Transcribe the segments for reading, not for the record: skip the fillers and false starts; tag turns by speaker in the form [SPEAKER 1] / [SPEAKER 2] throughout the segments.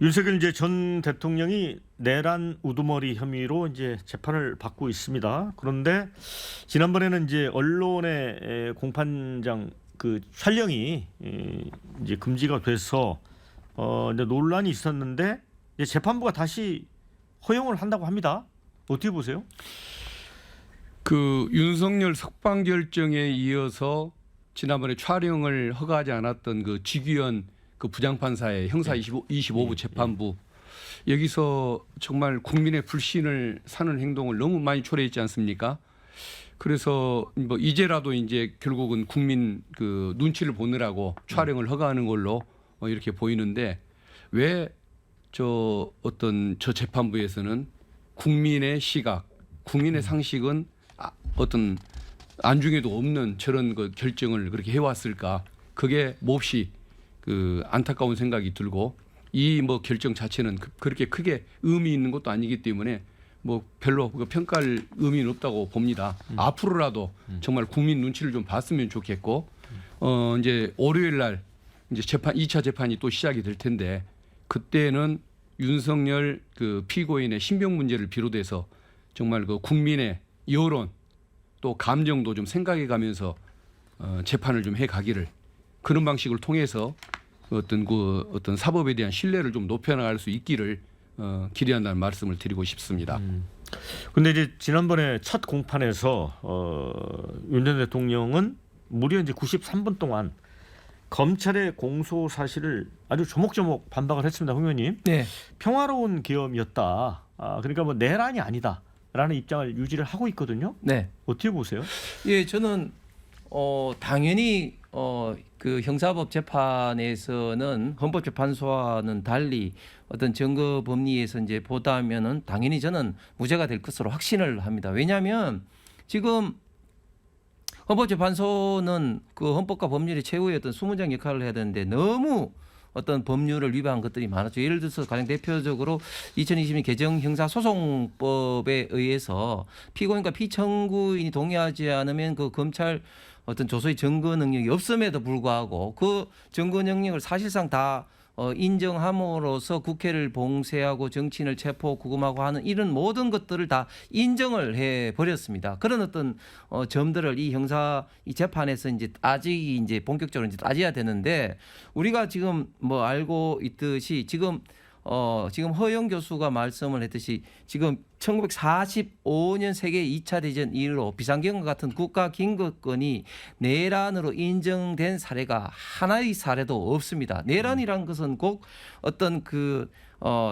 [SPEAKER 1] 윤석열 이제 전 대통령이 내란 우두머리 혐의로 이제 재판을 받고 있습니다. 그런데 지난번에는 이제 언론의 공판장 그 촬영이 이제 금지가 돼서 이제 논란이 있었는데 이제 재판부가 다시 허용을 한다고 합니다. 어떻게 보세요?
[SPEAKER 2] 그 윤석열 석방 결정에 이어서 지난번에 촬영을 허가하지 않았던 그 지규현 그 부장판사의 형사 25부 재판부 여기서 정말 국민의 불신을 사는 행동을 너무 많이 초래했지 않습니까? 그래서 뭐 이제라도 이제 결국은 국민 그 눈치를 보느라고 촬영을 허가하는 걸로 이렇게 보이는데 왜 저 재판부에서는 국민의 시각, 국민의 상식은 어떤 안중에도 없는 저런 그 결정을 그렇게 해왔을까? 그게 몹시 그 안타까운 생각이 들고 이 뭐 결정 자체는 그렇게 크게 의미 있는 것도 아니기 때문에 뭐 별로 평가할 의미는 없다고 봅니다. 앞으로라도 정말 국민 눈치를 좀 봤으면 좋겠고 이제 월요일 날 이제 재판 2차 재판이 또 시작이 될 텐데 그때는 윤석열 그 피고인의 신병 문제를 비롯해서 정말 그 국민의 여론 또 감정도 좀 생각해 가면서 재판을 좀 해 가기를 그런 방식을 통해서 어떤 사법에 대한 신뢰를 좀 높여나갈 수 있기를 기대한다는 말씀을 드리고 싶습니다.
[SPEAKER 1] 근데 이제 지난번에 첫 공판에서 윤 전 대통령은 무려 이제 93분 동안 검찰의 공소 사실을 아주 조목조목 반박을 했습니다, 홍 의원님.
[SPEAKER 3] 네.
[SPEAKER 1] 평화로운 계엄이었다. 그러니까 뭐 내란이 아니다라는 입장을 유지를 하고 있거든요.
[SPEAKER 3] 네.
[SPEAKER 1] 어떻게 보세요?
[SPEAKER 3] 예, 저는 당연히 그 형사법 재판에서는 헌법재판소와는 달리 어떤 증거 법리에서 이제 보다면은 당연히 저는 무죄가 될 것으로 확신을 합니다. 왜냐하면 지금 헌법재판소는 그 헌법과 법률의 최후의 어떤 수문장 역할을 해야 되는데 너무 어떤 법률을 위반한 것들이 많았죠. 예를 들어서 가장 대표적으로 2020년 개정 형사소송법에 의해서 피고인과 피청구인이 동의하지 않으면 그 검찰 어떤 조서의 증거 능력이 없음에도 불구하고 그 증거 능력을 사실상 다 인정함으로써 국회를 봉쇄하고 정치인을 체포 구금하고 하는 이런 모든 것들을 다 인정을 해 버렸습니다. 그런 어떤 점들을 이 재판에서 이제 이제 본격적으로 이제 따져야 되는데 우리가 지금 뭐 알고 있듯이 지금 허영 교수가 말씀을 했듯이 지금 1945년 세계 2차 대전 이후로 비상경과 같은 국가 긴급권이 내란으로 인정된 사례가 하나의 사례도 없습니다. 내란이란 것은 꼭 어떤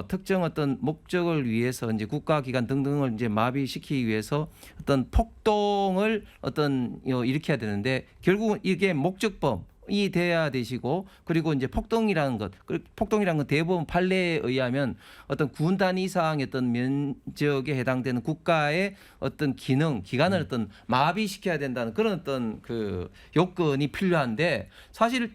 [SPEAKER 3] 특정 어떤 목적을 위해서 이제 국가기관 등등을 이제 마비시키기 위해서 어떤 폭동을 일으켜야 되는데 결국은 이게 목적범이 돼야 되시고 그리고 이제 폭동이라는 건 대부분 판례에 의하면 어떤 군 단위 이상의 어떤 면적에 해당되는 국가의 어떤 기관을 어떤 마비시켜야 된다는 그런 어떤 그 요건이 필요한데 사실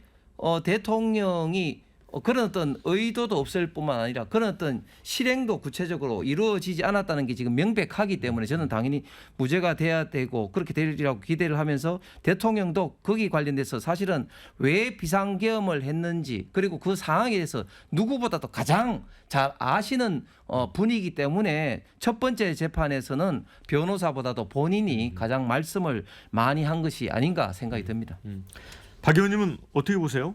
[SPEAKER 3] 대통령이 그런 어떤 의도도 없을 뿐만 아니라 그런 어떤 실행도 구체적으로 이루어지지 않았다는 게 지금 명백하기 때문에 저는 당연히 무죄가 돼야 되고 그렇게 되리라고 기대를 하면서 대통령도 거기 관련돼서 사실은 왜 비상계엄을 했는지 그리고 그 상황에 대해서 누구보다도 가장 잘 아시는 분이기 때문에 첫 번째 재판에서는 변호사보다도 본인이 가장 말씀을 많이 한 것이 아닌가 생각이 듭니다.
[SPEAKER 1] 박 의원님은 어떻게 보세요?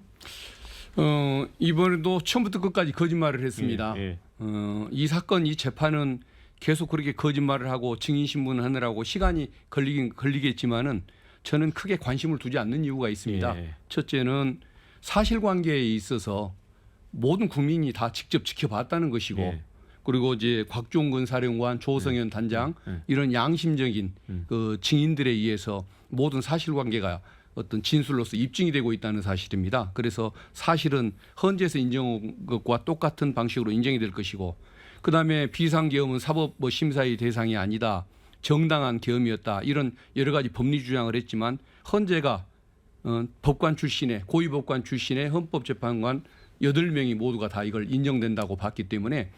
[SPEAKER 2] 이번에도 처음부터 끝까지 거짓말을 했습니다.
[SPEAKER 1] 예.
[SPEAKER 2] 이 사건 이 재판은 계속 그렇게 거짓말을 하고 증인 신문을 하느라고 시간이 걸리겠지만은 저는 크게 관심을 두지 않는 이유가 있습니다.
[SPEAKER 1] 예.
[SPEAKER 2] 첫째는 사실관계에 있어서 모든 국민이 다 직접 지켜봤다는 것이고
[SPEAKER 1] 예.
[SPEAKER 2] 그리고 이제 곽종근 사령관, 조성현 단장 이런 양심적인 그 증인들에 의해서 모든 사실관계가 어떤 진술로서 입증이 되고 있다는 사실입니다. 그래서 사실은 헌재에서 인정한 것과 똑같은 방식으로 인정이 될 것이고 그다음에 비상계엄은 사법 심사의 대상이 아니다. 정당한 계엄이었다. 이런 여러 가지 법리 주장을 했지만 헌재가 법관 출신의 고위법관 출신의 헌법재판관 8명이 모두가 다 이걸 인정된다고 봤기 때문에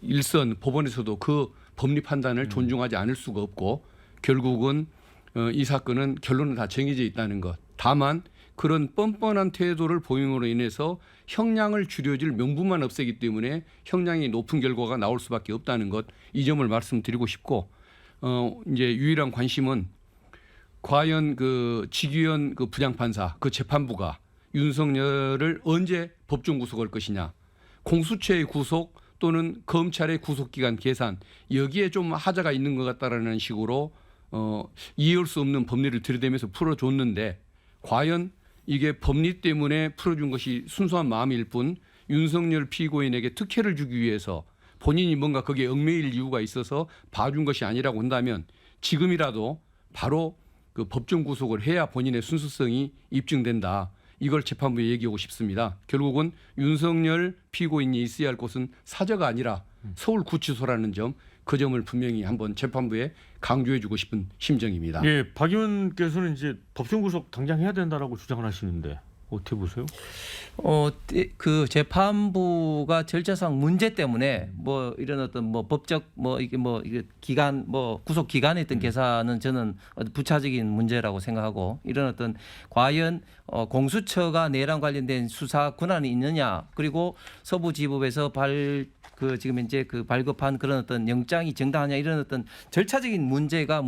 [SPEAKER 2] 일선 법원에서도 그 법리 판단을 존중하지 않을 수가 없고 결국은 이 사건은 결론은 다 정해져 있다는 것. 다만 그런 뻔뻔한 태도를 보임으로 인해서 형량을 줄여줄 명분만 없애기 때문에 형량이 높은 결과가 나올 수밖에 없다는 것, 이 점을 말씀드리고 싶고, 이제 유일한 관심은 과연 그 지규현 그 부장판사 그 재판부가 윤석열을 언제 법정 구속할 것이냐, 공수처의 구속 또는 검찰의 구속기간 계산, 여기에 좀 하자가 있는 것 같다라는 식으로 이해할 수 없는 법리를 들이대면서 풀어줬는데, 과연 이게 법리 때문에 풀어준 것이 순수한 마음일 뿐 윤석열 피고인에게 특혜를 주기 위해서 본인이 뭔가 거기에 얽매일 이유가 있어서 봐준 것이 아니라고 한다면 지금이라도 바로 그 법정 구속을 해야 본인의 순수성이 입증된다. 이걸 재판부에 얘기하고 싶습니다. 결국은 윤석열 피고인이 있어야 할 곳은 사저가 아니라 서울구치소라는 점, 그 점을 분명히 한번 재판부에 강조해주고 싶은 심정입니다.
[SPEAKER 1] 예, 박 의원께서는 이제 법정 구속 당장 해야 된다라고 주장을 하시는데 어떻게 보세요?
[SPEAKER 3] 그 재판부가 절차상 문제 때문에 뭐 이런 어떤 뭐 법적 이게 기간 구속 기간에 있던 계산은 저는 부차적인 문제라고 생각하고, 이런 어떤 과연 공수처가 내란 관련된 수사 권한이 있느냐, 그리고 서부지법에서 지금 현재 그 발급한 그런 어떤 영장이 정당하냐, 이런 어떤 절차적인 문제가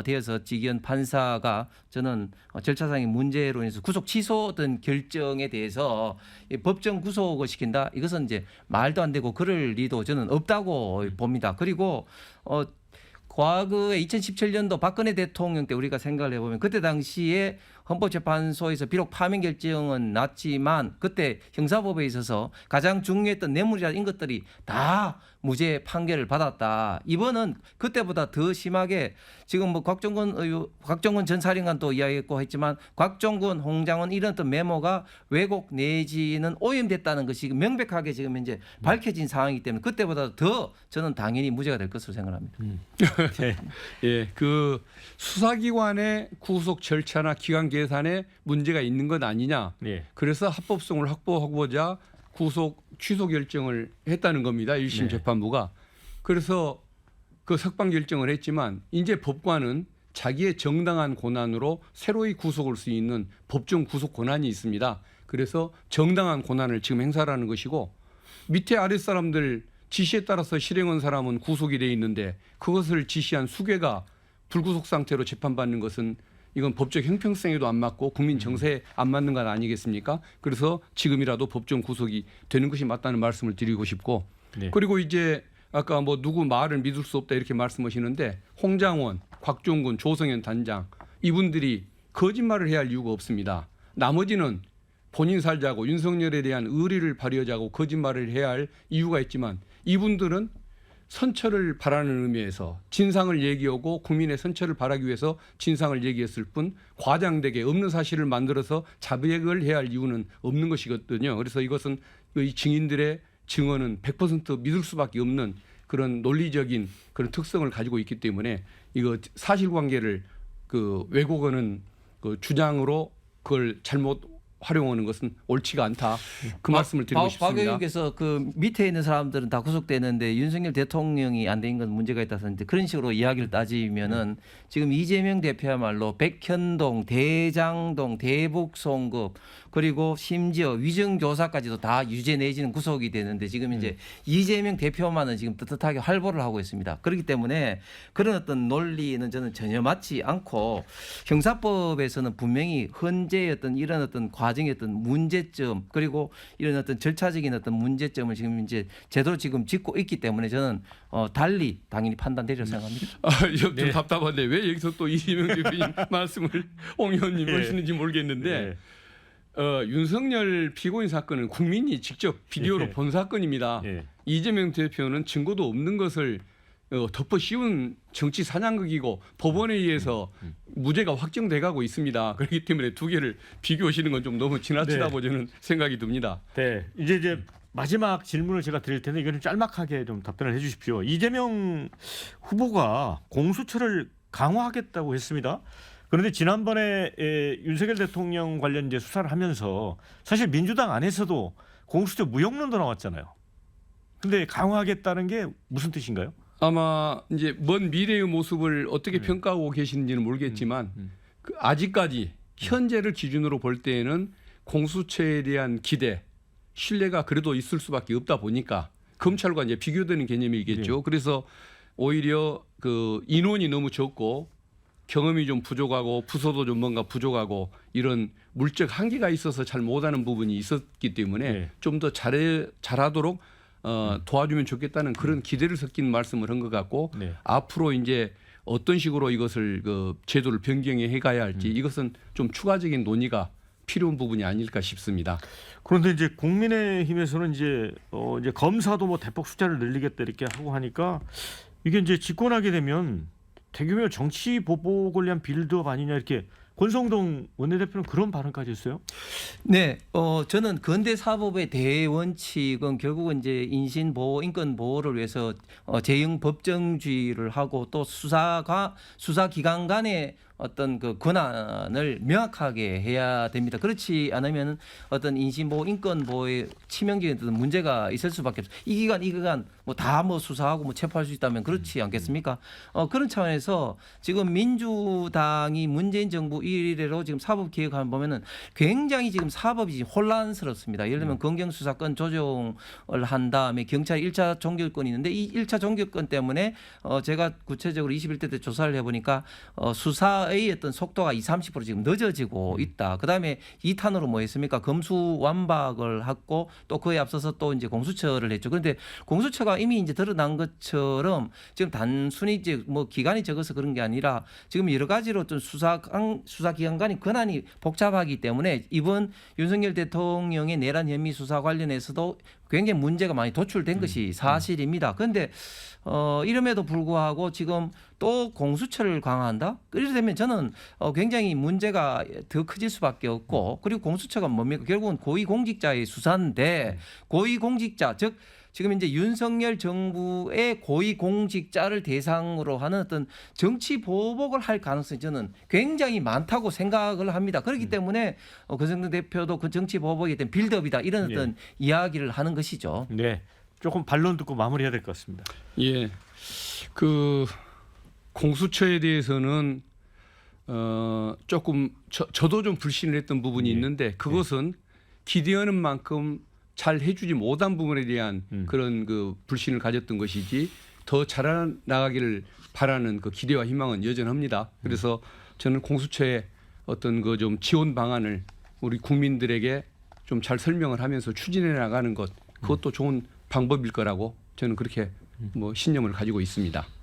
[SPEAKER 3] 되어서 지기현 판사가 저는 절차상의 문제로 인해서 구속 취소 어떤 결정에 대해서 법정 구속을 시킨다, 이것은 이제 말도 안 되고 그럴 리도 저는 없다고 봅니다. 그리고 과거에 2017년도 박근혜 대통령 때 우리가 생각을 해보면, 그때 당시에 헌법재판소에서 비록 파면 결정은 났지만 그때 형사법에 있어서 가장 중요했던 뇌물이나 이런 것들이 다 무죄 판결을 받았다. 이번은 그때보다 더 심하게, 지금 뭐 곽정근 전 사령관도 이야기했고 했지만 곽종근, 홍장원 이런 어떤 메모가 왜곡 내지는 오염됐다는 것이 명백하게 지금 현재 밝혀진 상황이기 때문에 그때보다 더 저는 당연히 무죄가 될 것으로 생각합니다.
[SPEAKER 2] 예, 그 수사기관의 구속 절차나 기간 계산에 문제가 있는 것 아니냐.
[SPEAKER 1] 예.
[SPEAKER 2] 그래서 합법성을 확보하고자 구속 취소 결정을 했다는 겁니다. 1심
[SPEAKER 1] 네.
[SPEAKER 2] 재판부가. 그래서 그 석방 결정을 했지만 이제 법관은 자기의 정당한 권한으로 새로이 구속할 수 있는 법정 구속 권한이 있습니다. 그래서 정당한 권한을 지금 행사하는 것이고, 밑에 아랫사람들 지시에 따라서 실행한 사람은 구속이 돼 있는데 그것을 지시한 수괴가 불구속 상태로 재판받는 것은 이건 법적 형평성에도 안 맞고 국민 정세에 안 맞는 것 아니겠습니까? 그래서 지금이라도 법정 구속이 되는 것이 맞다는 말씀을 드리고 싶고,
[SPEAKER 1] 네.
[SPEAKER 2] 그리고 이제 아까 뭐 누구 말을 믿을 수 없다 이렇게 말씀하시는데, 홍장원, 곽종근, 조성현 단장, 이분들이 거짓말을 해야 할 이유가 없습니다. 나머지는 본인 살자고 윤석열에 대한 의리를 발휘하자고 거짓말을 해야 할 이유가 있지만, 이분들은 선처를 바라는 의미에서 진상을 얘기하고 국민의 선처를 바라기 위해서 진상을 얘기했을 뿐 과장되게 없는 사실을 만들어서 자백을 해야 할 이유는 없는 것이거든요. 그래서 이것은 이 증인들의 증언은 100% 믿을 수밖에 없는 그런 논리적인 그런 특성을 가지고 있기 때문에 이거 사실관계를 그 왜곡하는 그 주장으로 그걸 잘못 활용하는 것은 옳지가 않다. 그 말씀을 드리고
[SPEAKER 3] 박
[SPEAKER 2] 싶습니다.
[SPEAKER 3] 의원께서 그 밑에 있는 사람들은 다 구속되는데 윤석열 대통령이 안 된 건 문제가 있다서 이제 그런 식으로 이야기를 따지면은 지금 이재명 대표야말로 백현동, 대장동, 대북송급, 그리고 심지어 위증교사까지도 다 유죄 내지는 구속이 되는데 지금 이제 이재명 대표만은 지금 떳떳하게 활보를 하고 있습니다. 그렇기 때문에 그런 어떤 논리는 저는 전혀 맞지 않고, 형사법에서는 분명히 헌재의 어떤 이런 어떤 과정의 어떤 문제점, 그리고 이런 어떤 절차적인 어떤 문제점을 지금 이제 제대로 지금 짚고 있기 때문에 저는 달리 당연히 판단되리라고 생각합니다.
[SPEAKER 2] 좀 답답한데 왜 여기서 또 이재명 대표님 말씀을 홍 의원님 하시는지 모르겠는데, 윤석열 피고인 사건은 국민이 직접 비디오로 본 사건입니다. 이재명 대표는 증거도 없는 것을 덮어 씌운 정치 사냥극이고 법원에 의해서 무죄가 확정돼가고 있습니다. 그렇기 때문에 두 개를 비교하시는 건 좀 너무 지나치다고 저는 생각이 듭니다.
[SPEAKER 1] 네, 이제 마지막 질문을 제가 드릴 텐데 이거는 짤막하게 좀 답변을 해주십시오. 이재명 후보가 공수처를 강화하겠다고 했습니다. 그런데 지난번에 윤석열 대통령 관련 이제 수사를 하면서 사실 민주당 안에서도 공수처 무용론도 나왔잖아요. 근데 강화하겠다는 게 무슨 뜻인가요?
[SPEAKER 2] 아마 이제 먼 미래의 모습을 어떻게 평가하고 계시는지는 모르겠지만 그 아직까지 현재를 기준으로 볼 때에는 공수처에 대한 기대, 신뢰가 그래도 있을 수밖에 없다 보니까 검찰과 이제 비교되는 개념이겠죠. 그래서 오히려 그 인원이 너무 적고 경험이 좀 부족하고 부서도 좀 뭔가 부족하고 이런 물적 한계가 있어서 잘 못하는 부분이 있었기 때문에
[SPEAKER 1] 네.
[SPEAKER 2] 좀 더 잘하도록 도와주면 좋겠다는 그런 기대를 섞인 말씀을 한 것 같고
[SPEAKER 1] 네.
[SPEAKER 2] 앞으로 이제 어떤 식으로 이것을 그 제도를 변경해 가야 할지 이것은 좀 추가적인 논의가 필요한 부분이 아닐까 싶습니다.
[SPEAKER 1] 그런데 이제 국민의힘에서는 이제 검사도 뭐 대폭 숫자를 늘리겠다 이렇게 하고 하니까 이게 이제 집권하게 되면 대규모 정치 보복을 위한 빌드업 아니냐 이렇게 권성동 원내대표는 그런 발언까지 했어요.
[SPEAKER 3] 네, 저는 근대 사법의 대원칙은 결국은 이제 인신 보호, 인권 보호를 위해서 재형 법정주의를 하고 또 수사 기관 간의 어떤 그 권한을 명확하게 해야 됩니다. 그렇지 않으면 어떤 인신 보호, 인권 보호에 치명적인 어떤 문제가 있을 수밖에 없어요. 이 기간 뭐 다 뭐 수사하고 뭐 체포할 수 있다면 그렇지 않겠습니까? 그런 차원에서 지금 민주당이 문재인 정부 이래로 지금 사법 개혁을 보면은 굉장히 지금 사법이 혼란스럽습니다. 예를 들면 검경 수사권 조정을 한 다음에 경찰 1차 종결권이 있는데 이 1차 종결권 때문에 제가 구체적으로 21대 때 조사를 해보니까 수사의 어떤 속도가 20-30% 지금 늦어지고 있다. 그다음에 2탄으로 뭐 했습니까? 검수 완박을 했고 또 그에 앞서서 또 이제 공수처를 했죠. 그런데 공수처가 이미 이제 드러난 것처럼 지금 단순히 이제 뭐 기간이 적어서 그런 게 아니라 지금 여러 가지로 좀 수사 기관 간의 권한이 복잡하기 때문에 이번 윤석열 대통령의 내란 혐의 수사 관련해서도 굉장히 문제가 많이 도출된 것이 사실입니다. 그런데 이름에도 불구하고 지금 또 공수처를 강화한다? 이렇게 되면 저는 굉장히 문제가 더 커질 수밖에 없고 그리고 공수처가 뭡니까? 결국은 고위공직자의 수사인데 고위공직자 즉 지금 이제 윤석열 정부의 고위공직자를 대상으로 하는 어떤 정치 보복을 할 가능성이 저는 굉장히 많다고 생각을 합니다. 그렇기 때문에 권성동 대표도 그 정치 보복에 대한 빌드업이다 이런 어떤 이야기를 하는 것이죠.
[SPEAKER 1] 네, 조금 반론 듣고 마무리해야 될 것 같습니다.
[SPEAKER 2] 예, 그 공수처에 대해서는 조금 저도 좀 불신을 했던 부분이 있는데 그것은 기대하는 만큼 잘 해주지 못한 부분에 대한 그런 그 불신을 가졌던 것이지 더 잘나가기를 바라는 그 기대와 희망은 여전합니다. 그래서 저는 공수처의 어떤 그 좀 지원 방안을 우리 국민들에게 좀 잘 설명을 하면서 추진해 나가는 것 그것도 좋은 방법일 거라고 저는 그렇게 뭐 신념을 가지고 있습니다.